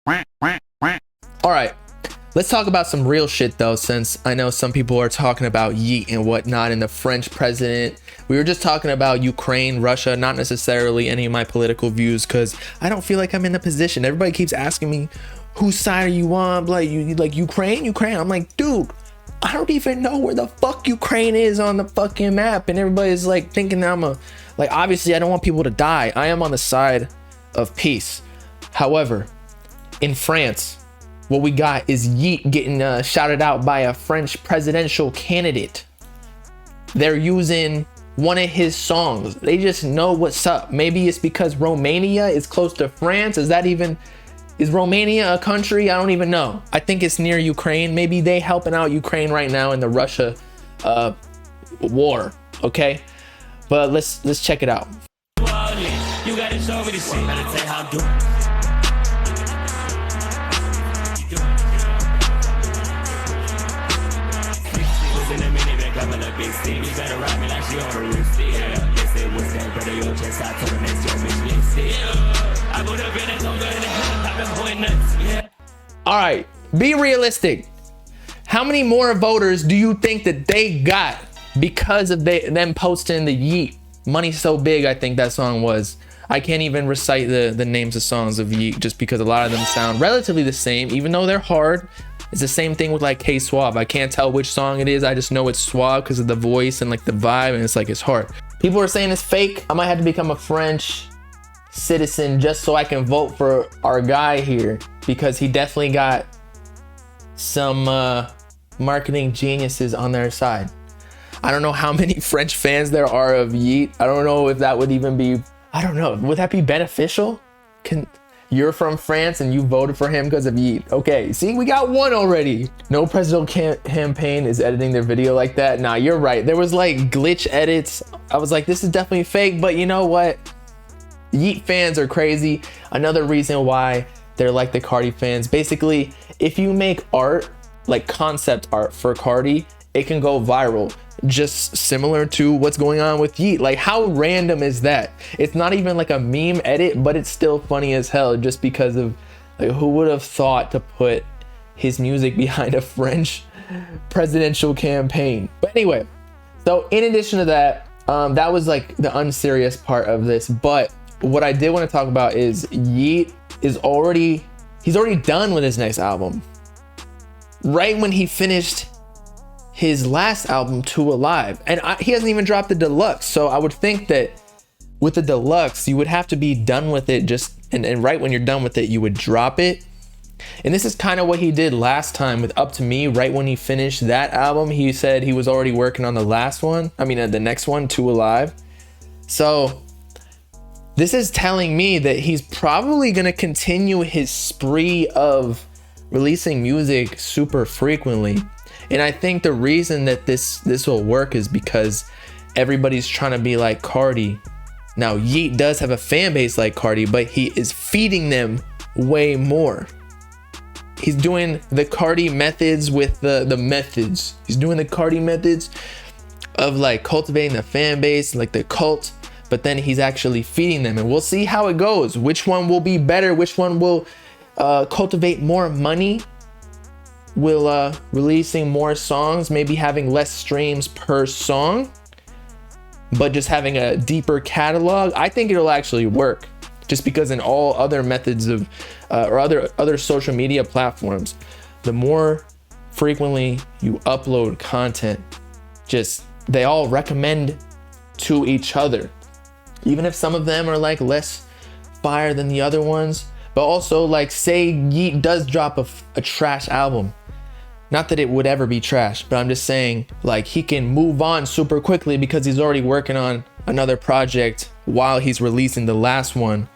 All right, let's talk about some real shit though, since I know some people are talking about Yeat and whatnot and the French president. We were just talking about Ukraine, Russia, not necessarily any of my political views, because I don't feel like I'm in the position. Everybody keeps asking me, whose side are you on? Like, you like Ukraine? I'm like, dude, I don't even know where the fuck Ukraine is on the fucking map. And everybody's like thinking that like, obviously I don't want people to die. I am on the side of peace. However, in France, what we got is Yeat getting shouted out by a French presidential candidate. They're using one of his songs. They just know what's up. Maybe it's because Romania is close to France. Is Romania a country? I don't even know. I think it's near Ukraine. Maybe they helping out Ukraine right now in the Russia war. Okay, but let's check it out. You gotta show me the shit. Gotta tell how I'm doing. All right, be realistic. How many more voters do you think that they got because of them posting the Yeat Money So Big? I think that song was. I can't even recite the names of songs of Yeat just because a lot of them sound relatively the same, even though they're hard. It's the same thing with like K Suave. I can't tell which song it is. I just know it's Suave because of the voice and like the vibe, and it's like it's hard. People are saying it's fake. I might have to become a French citizen just so I can vote for our guy here, because he definitely got some marketing geniuses on their side. I don't know how many French fans there are of Yeat. I don't know if that would even be, I don't know, would that be beneficial? You're from France and you voted for him because of Yeat. Okay, see, we got one already. No presidential campaign is editing their video like that. Nah, you're right. There was like glitch edits. I was like, this is definitely fake, but you know what? Yeat fans are crazy. Another reason why they're like the Carti fans. Basically, if you make art, like concept art for Carti, it can go viral. Just similar to what's going on with Yeat. Like, how random is that? It's not even like a meme edit, but it's still funny as hell just because of like, who would have thought to put his music behind a French presidential campaign? But anyway, so in addition to that, that was like the unserious part of this. But what I did want to talk about is Yeat is he's already done with his next album. Right when he finished his last album, Two Alive, and he hasn't even dropped the deluxe. So I would think that with the deluxe, you would have to be done with it and right when you're done with it, you would drop it. And this is kind of what he did last time with Up to Me. Right when he finished that album, he said he was already working on the last one. I mean, the next one, Two Alive. So this is telling me that he's probably going to continue his spree of releasing music super frequently. And I think the reason that this will work is because everybody's trying to be like Carti. Now, Yeat does have a fan base like Carti, but he is feeding them way more. He's doing the Carti methods with the methods. He's doing the Carti methods of like cultivating the fan base, like the cult, but then he's actually feeding them. And we'll see how it goes. Which one will be better? Which one will cultivate more money? Will releasing more songs, maybe having less streams per song, but just having a deeper catalog? I think it'll actually work, just because in all other methods of or other social media platforms, the more frequently you upload content, just they all recommend to each other, even if some of them are like less fire than the other ones. But also, like, say Yeat does drop a trash album. Not that it would ever be trash, but I'm just saying, like, he can move on super quickly because he's already working on another project while he's releasing the last one.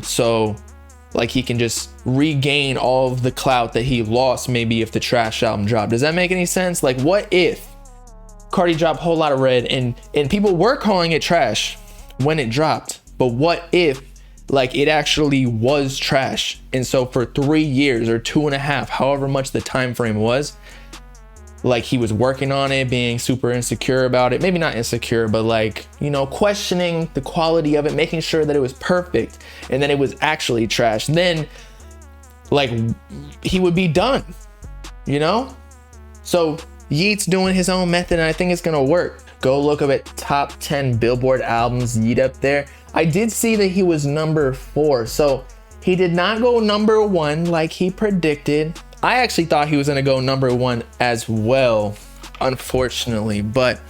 So like he can just regain all of the clout that he lost maybe if the trash album dropped. Does that make any sense? Like, what if Carti dropped Whole Lotta Red and people were calling it trash when it dropped, but what if like it actually was trash? And so for 3 years or 2.5, however much the time frame was, like he was working on it, being super insecure about it, maybe not insecure, but like, you know, questioning the quality of it, making sure that it was perfect, and then it was actually trash. Then like he would be done, you know? So Yeat's doing his own method, and I think it's gonna work. Go look up at top 10 Billboard albums, Yeat up there. I did see that he was number 4, so he did not go number 1 like he predicted. I actually thought he was gonna go number 1 as well, unfortunately, but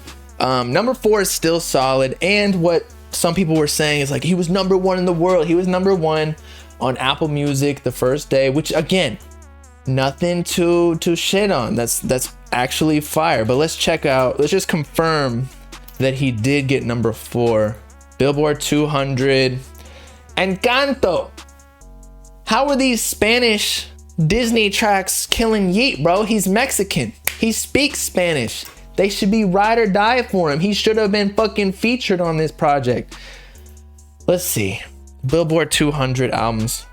number 4 is still solid. And what some people were saying is like, he was number 1 in the world. He was number 1 on Apple Music the first day, which again, nothing to shit on. That's actually fire. But let's just confirm that he did get number 4. Billboard 200. Encanto. How are these Spanish Disney tracks killing Yeat, bro? He's Mexican. He speaks Spanish. They should be ride or die for him. He should have been fucking featured on this project. Let's see. Billboard 200 albums.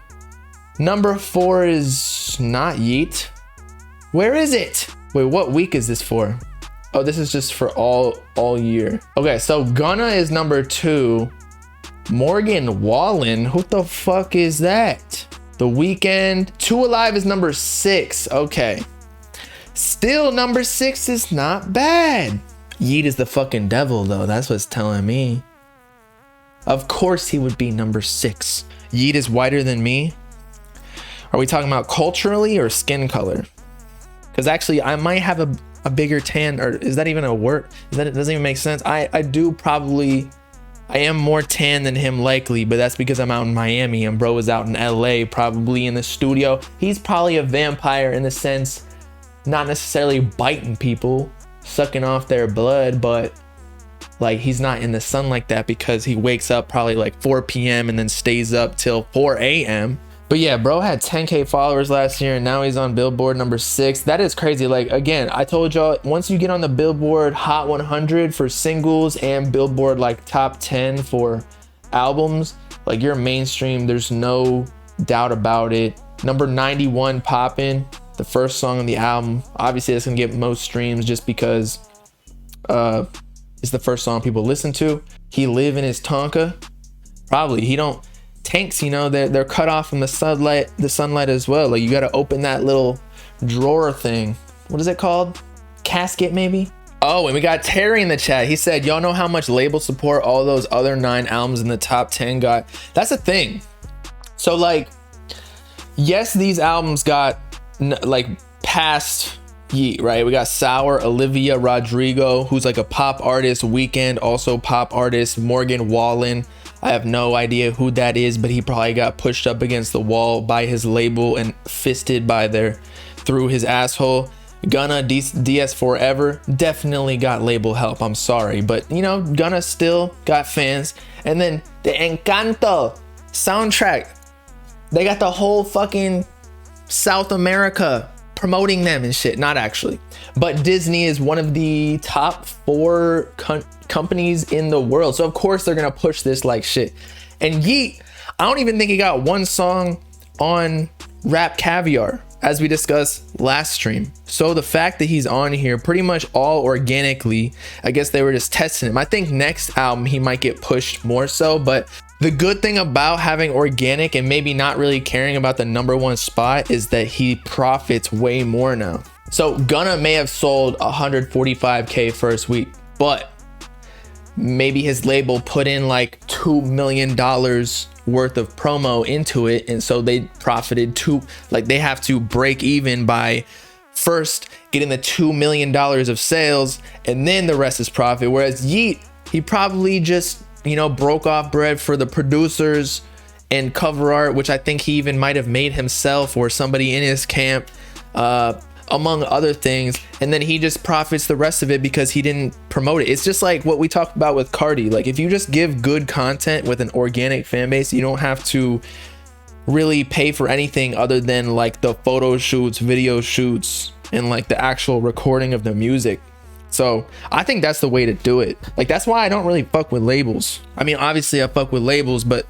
Number 4 is not Yeat. Where is it? Wait, what week is this for? Oh, this is just for all year. Okay, so Gunna is number 2. Morgan Wallen, who the fuck is that? The Weeknd. 2 Alive is number 6. Okay. Still number 6 is not bad. Yeat is the fucking devil though. That's what's telling me. Of course he would be number 6. Yeat is whiter than me. Are we talking about culturally or skin color? Because actually I might have a bigger tan, or is that even a word? It doesn't even make sense. I am more tan than him likely, but that's because I'm out in Miami and bro is out in LA, probably in the studio. He's probably a vampire in the sense, not necessarily biting people, sucking off their blood, but like he's not in the sun like that because he wakes up probably like 4 p.m. and then stays up till 4 a.m. But yeah, bro had 10K followers last year and now he's on Billboard number 6. That is crazy. Like, again, I told y'all, once you get on the Billboard Hot 100 for singles and Billboard like top 10 for albums, like you're mainstream. There's no doubt about it. Number 91 poppin', the first song on the album. Obviously it's gonna get most streams just because it's the first song people listen to. He live in his Tonka. Probably he don't. Tanks, you know, they're cut off from the sunlight as well. Like you got to open that little drawer thing. What is it called? Casket maybe? Oh, and we got Terry in the chat. He said, y'all know how much label support all those other 9 albums in the top 10 got? That's a thing. So like, yes, these albums got like past Yeat, right? We got Sour, Olivia Rodrigo, who's like a pop artist. Weeknd, also pop artist. Morgan Wallen. I have no idea who that is, but he probably got pushed up against the wall by his label and fisted through his asshole. Gunna, DS Forever, definitely got label help. I'm sorry, but you know, Gunna still got fans. And then the Encanto soundtrack, they got the whole fucking South America promoting them and shit. Not actually, but Disney is one of the top 4 companies in the world, so of course they're gonna push this like shit. And Yeat, I don't even think he got one song on Rap Caviar, as we discussed last stream. So the fact that he's on here pretty much all organically, I guess they were just testing him. I think next album he might get pushed more so, but the good thing about having organic and maybe not really caring about the number 1 spot is that he profits way more now. So Gunna may have sold 145K first week, but maybe his label put in like $2 million worth of promo into it, and so they profited like they have to break even by first getting the $2 million of sales, and then the rest is profit. Whereas Yeat, he probably just, you know, broke off bread for the producers and cover art, which I think he even might have made himself or somebody in his camp, among other things, and then he just profits the rest of it because he didn't promote it. It's just like what we talked about with Carti. Like if you just give good content with an organic fan base, you don't have to really pay for anything other than like the photo shoots, video shoots, and like the actual recording of the music. So I think that's the way to do it. Like that's why I don't really fuck with labels. I mean, obviously I fuck with labels, but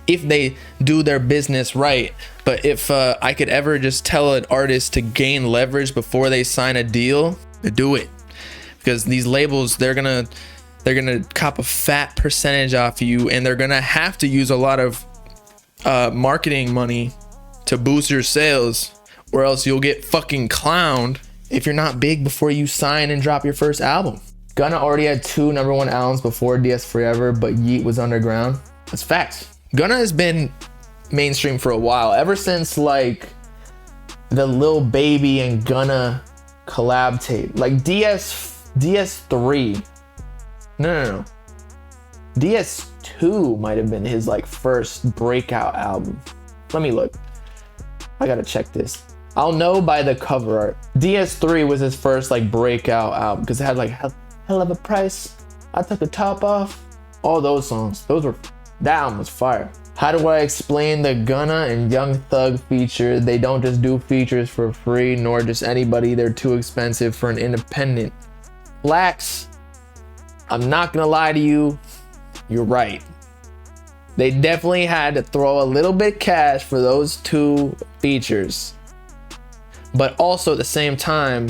if they do their business right. But if I could ever just tell an artist to gain leverage before they sign a deal, do it. Because these labels, they're gonna cop a fat percentage off you, and they're gonna have to use a lot of marketing money to boost your sales, or else you'll get fucking clowned if you're not big before you sign and drop your first album. Gunna already had 2 #1 albums before DS Forever, but Yeat was underground. That's facts. Gunna has been mainstream for a while, ever since like the Lil Baby and Gunna collab tape, like DS3. No. DS2 might have been his like first breakout album. Let me look. I gotta check this. I'll know by the cover art. DS3 was his first like breakout album because it had like Hell of a Price, I Took the Top Off, all those songs. That album was fire. How do I explain the Gunna and Young Thug feature? They don't just do features for free, nor just anybody. They're too expensive for an independent. Blacks, I'm not gonna lie to you, you're right. They definitely had to throw a little bit cash for those 2 features. But also at the same time,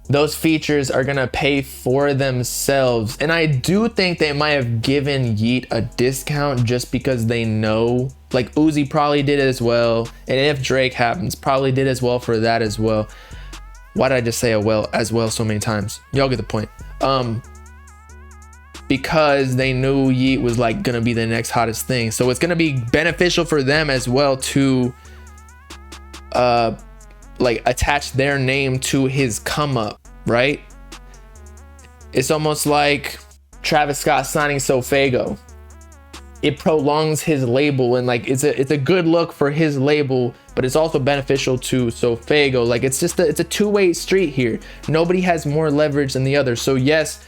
those features are gonna pay for themselves. And I do think they might have given Yeat a discount just because they know, like Uzi probably did as well. And if Drake happens, probably did as well for that as well. Why did I just say as well so many times? Y'all get the point. Because they knew Yeat was like gonna be the next hottest thing. So it's gonna be beneficial for them as well to like attach their name to his come up, right? It's almost like Travis Scott signing SoFago. It prolongs his label, and like it's a good look for his label, but it's also beneficial to SoFago. Like it's a two-way street here. Nobody has more leverage than the other. So yes,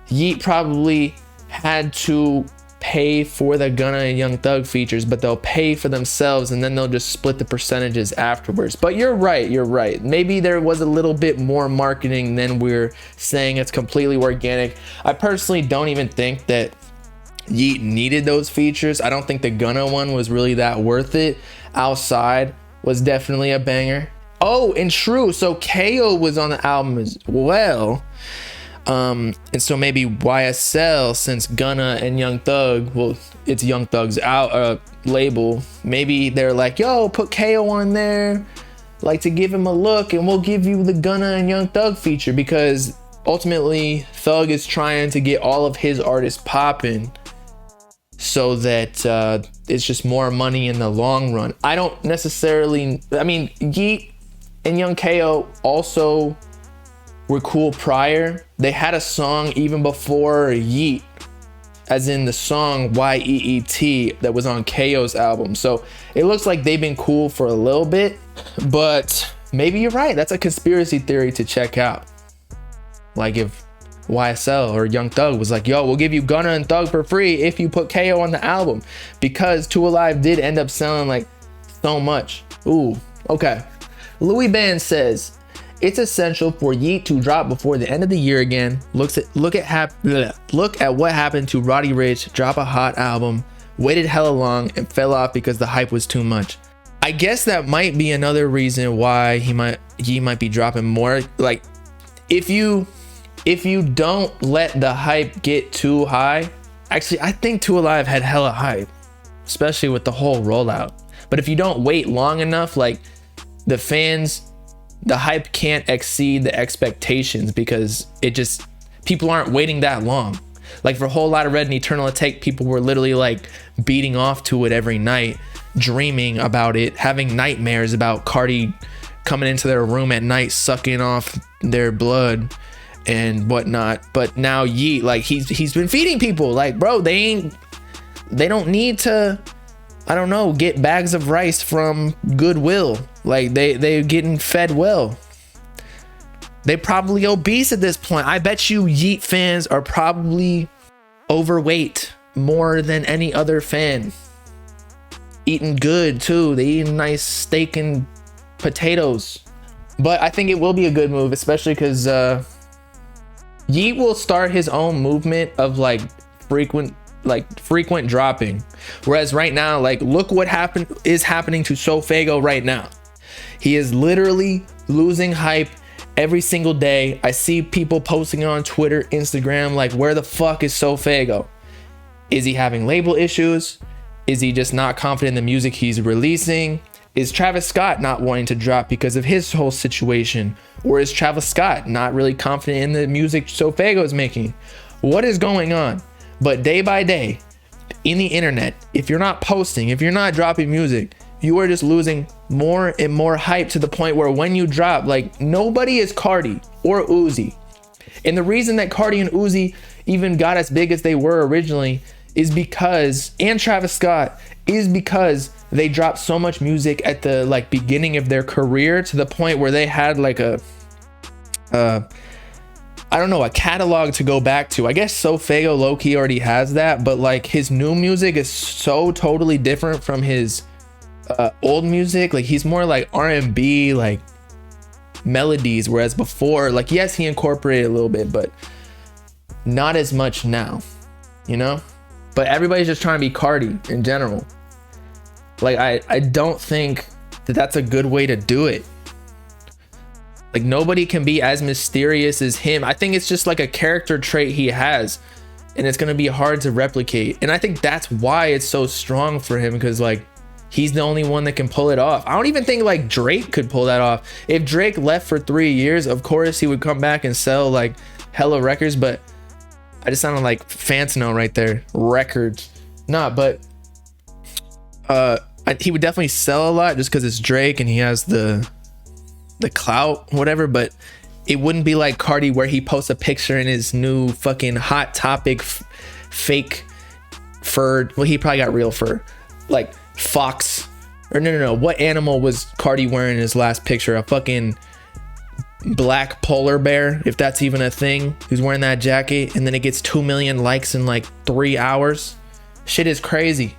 Yeat probably had to pay for the Gunna and Young Thug features, but they'll pay for themselves and then they'll just split the percentages afterwards. But you're right. Maybe there was a little bit more marketing than we're saying. It's completely organic. I personally don't even think that Yeat needed those features. I don't think the Gunna one was really that worth it. Outside was definitely a banger. Oh, and true, so KO was on the album as well. And so maybe YSL, since Gunna and Young Thug, well, it's Young Thug's label, maybe they're like, yo, put KO on there, like to give him a look, and we'll give you the Gunna and Young Thug feature, because ultimately Thug is trying to get all of his artists popping so that it's just more money in the long run. I don't necessarily, I mean, Yeat and Young KO also were cool prior. They had a song even before Yeat, as in the song YEET that was on KO's album. So it looks like they've been cool for a little bit, but maybe you're right. That's a conspiracy theory to check out. Like if YSL or Young Thug was like, yo, we'll give you Gunna and Thug for free if you put KO on the album, because 2 Alive did end up selling like so much. Ooh, okay. Louis Band says, it's essential for Yeat to drop before the end of the year again. Look at what happened to Roddy Ricch. Drop a hot album, waited hella long, and fell off because the hype was too much. I guess that might be another reason why he might be dropping more. Like if you don't let the hype get too high. Actually, I think 2 Alive had hella hype, especially with the whole rollout. But if you don't wait long enough, like the hype can't exceed the expectations, because people aren't waiting that long. Like for a Whole Lot of Red and Eternal Atake, people were literally like beating off to it every night, dreaming about it, having nightmares about Carti coming into their room at night, sucking off their blood and whatnot. But now Yeat, like he's been feeding people. Like, bro, they don't need to, I don't know, get bags of rice from Goodwill. Like they're getting fed well. They probably obese at this point. I bet you Yeat fans are probably overweight more than any other fan. Eating good too. They eating nice steak and potatoes. But I think it will be a good move, especially because Yeat will start his own movement of like frequent dropping. Whereas right now, like, look what is happening to SoFago right now. He is literally losing hype every single day. I see people posting on Twitter, Instagram, like, where the fuck is SoFago? Is he having label issues? Is he just not confident in the music he's releasing? Is Travis Scott not wanting to drop because of his whole situation? Or is Travis Scott not really confident in the music SoFaygo is making? What is going on? But day by day, in the internet, if you're not posting, if you're not dropping music, you are just losing more and more hype to the point where when you drop, like, nobody is Carti or Uzi. And the reason that Carti and Uzi even got as big as they were originally is because, and Travis Scott, is because they dropped so much music at the like beginning of their career to the point where they had like a I don't know, a catalog to go back to. I guess SoFaygo low-key already has that, but like his new music is so totally different from his old music. Like he's more like R&B, like melodies, whereas before, like, yes, he incorporated a little bit, but not as much now, you know? But everybody's just trying to be Carti in general. Like I don't think that that's a good way to do it. Like nobody can be as mysterious as him. I think it's just like a character trait he has, and it's gonna be hard to replicate. And I think that's why it's so strong for him, because like he's the only one that can pull it off. I don't even think like Drake could pull that off. If Drake left for 3 years, of course he would come back and sell like hella records, but I just sounded like Fantano right there. Records. Nah, but he would definitely sell a lot just because it's Drake and he has the clout, whatever, but it wouldn't be like Carti where he posts a picture in his new fucking Hot Topic fake fur. Well, he probably got real fur. Like fox. Or no. What animal was Carti wearing in his last picture? A fucking black polar bear, if that's even a thing, who's wearing that jacket, and then it gets 2 million likes in like 3 hours. Shit is crazy.